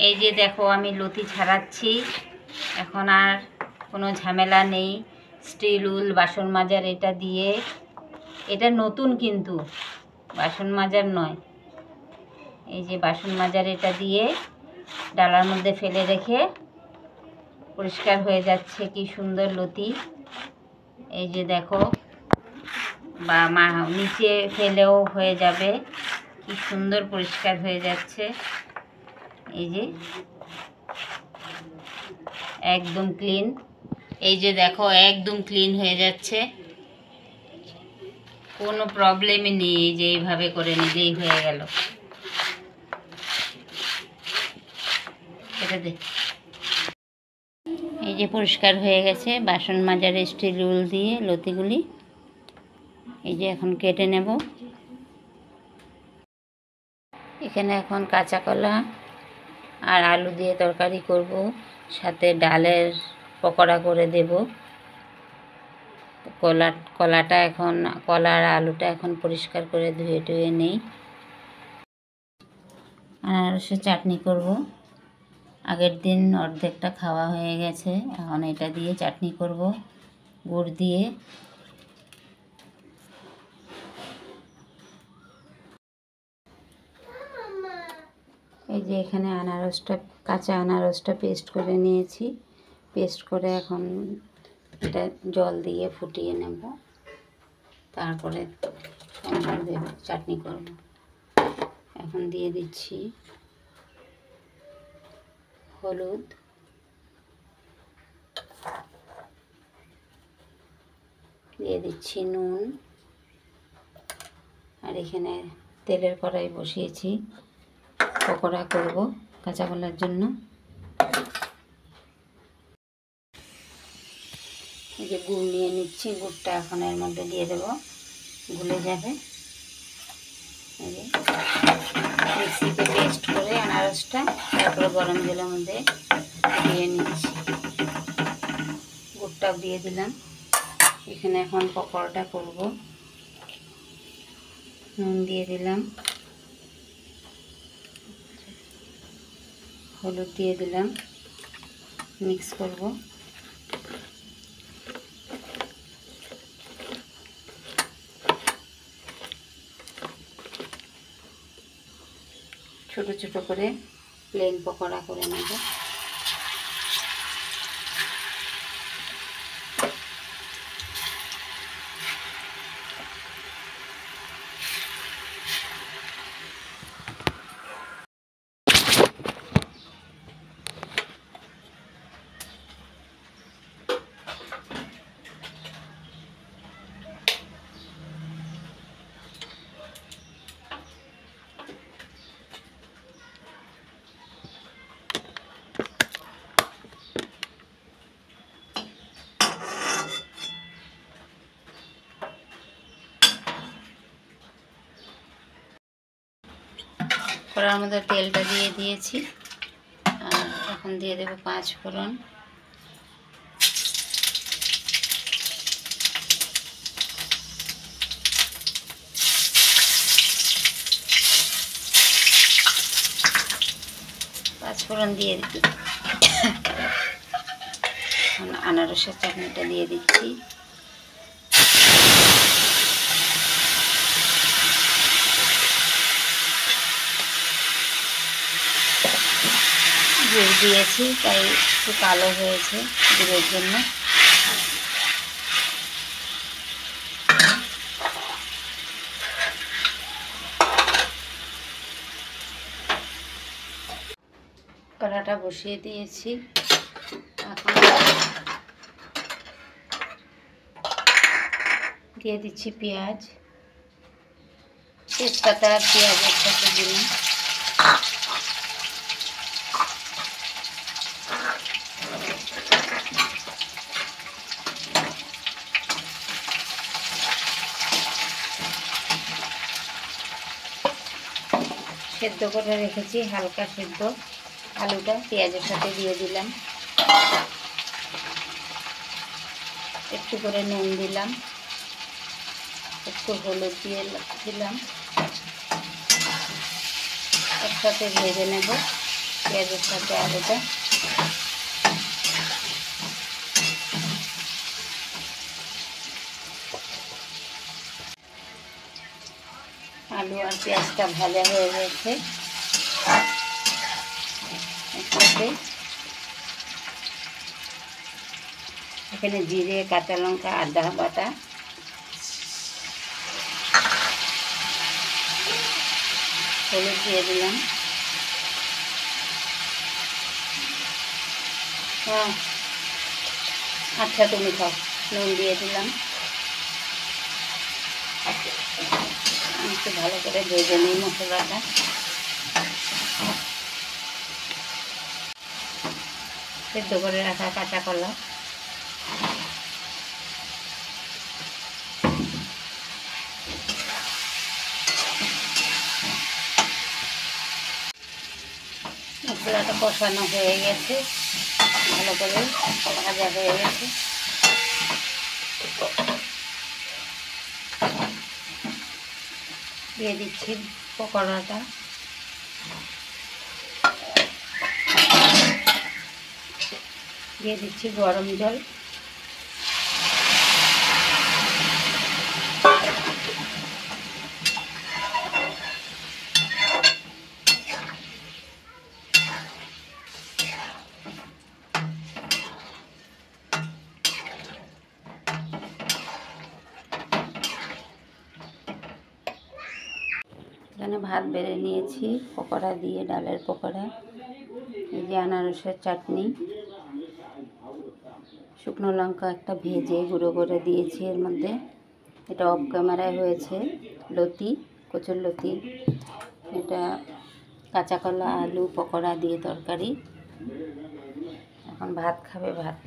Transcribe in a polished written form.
এই যে দেখো আমি লতি ছাড়াচ্ছি, এখন আর কোনো ঝামেলা নেই। স্টিল উল বাসন মাজার এটা দিয়ে, এটা নতুন কিন্তু বাসন মাজার নয়। এই যে বাসন মাজার এটা দিয়ে ডালার মধ্যে ফেলে রেখে পরিষ্কার হয়ে যাচ্ছে। কি সুন্দর লতি, এই যে দেখো, বা নিচে ফেলেও হয়ে যাবে, কি সুন্দর পরিষ্কার হয়ে যাচ্ছে। এই যে একদম ক্লিন, এই যে দেখো একদম ক্লিন হয়ে যাচ্ছে, কোনো প্রবলেমই নেই। এই যে এইভাবে করে নিলেই হয়ে গেল। এটা দেখ, এই যে পরিষ্কার হয়ে গেছে বাসন মাজার স্টিল উল দিয়ে লতিগুলি। এই যে এখন কেটে নেব। এখানে এখন কাঁচা কলা আর আলু দিয়ে তরকারি করব, সাথে ডালের পকোড়া করে দেব। কলাটা এখন, কলা আর আলুটা এখন পরিষ্কার করে ধুয়ে টুয়ে নেই। আনারসের চাটনি করব। আগের দিন অর্ধেকটা খাওয়া হয়ে গেছে, এখন এটা দিয়ে চাটনি করব গুড় দিয়ে। এই যে এখানে আনারসটা, কাঁচা আনারসটা পেস্ট করে নিয়েছি। পেস্ট করে এখন এটা জল দিয়ে ফুটিয়ে নেব, তারপরে সম্বার দেব, চাটনি করব। এখন দিয়ে দিচ্ছি হলুদ, দিয়ে দিচ্ছি নুন, আর এখানে তেলের কড়াই বসিয়েছি, পকোড়া করব কাঁচা কলার জন্য। এই যে গুড় নিয়ে নিচ্ছি, গুড়টা এখন এর মধ্যে দিয়ে দেব, গুলে যাবে। এই যে মিক্সিতে পেস্ট করে আনারসটা, তারপরে গরম জলের মধ্যে দিয়ে নিচ্ছি, গুড়টাও দিয়ে দিলাম। এখানে এখন পকোড়াটা করব। নুন দিয়ে দিলাম, হলুদ দিয়ে দিলাম, মিক্স করব। ছোট ছোট করে প্লেন পকোড়া করে নেব। কড়ার মধ্যে তেলটা দিয়ে দিয়েছি, আর এখন দিয়ে দেবো 5 ফোড়ন। পাঁচফোড়ন দিয়ে দিচ্ছি, আনারসের চাটনিটা দিয়ে দিচ্ছি। গুড় দিয়েছি তাই একটু কালো হয়েছে গুড়ের জন্য। কড়াটা বসিয়ে দিয়েছি, এখন দিয়ে দিচ্ছি পেঁয়াজ, তেজপাতা আর পেঁয়াজ একসাথে দিলাম। সেদ্ধ করে রেখেছি হালকা সেদ্ধ আলুটা পেঁয়াজের সাথে দিয়ে দিলাম। একটু করে নুন দিলাম, একটু হলুদ দিয়ে দিলাম, একসাথে ভেজে নেব। পেঁয়াজের সাথে আলুটা। আলু আর পেঁয়াজটা ভাজা হয়ে গেছে। এখানে জিরে, কাঁচা লঙ্কা, আদা বাটা, হলুদ দিয়ে দিলাম। হ্যাঁ, আচ্ছা তুমি খাও। নুন দিয়ে দিলাম। একটু ভালো করে ভেজে নিই মশলাটা। সেদ্ধ করে রাখা কাঁচা কলা, মশলাটা কষানো হয়ে গেছে, ভালো করে ভাজা হয়ে গেছে। দিয়ে দিচ্ছি পকোড়াটা। দিয়ে দিচ্ছি গরম জল। এখানে ভাত বেড়ে নিয়েছি পকোড়া দিয়ে, ডালের পকোড়া। এই যে আনারসের চাটনি, শুকনো লঙ্কা একটা ভেজে গুঁড়ো করে দিয়েছি এর মধ্যে। এটা অফ ক্যামেরায় হয়েছে। লতি, কচুর লতি। এটা কাঁচা কলা, আলু, পকোড়া দিয়ে তরকারি। এখন ভাত খাবে, ভাত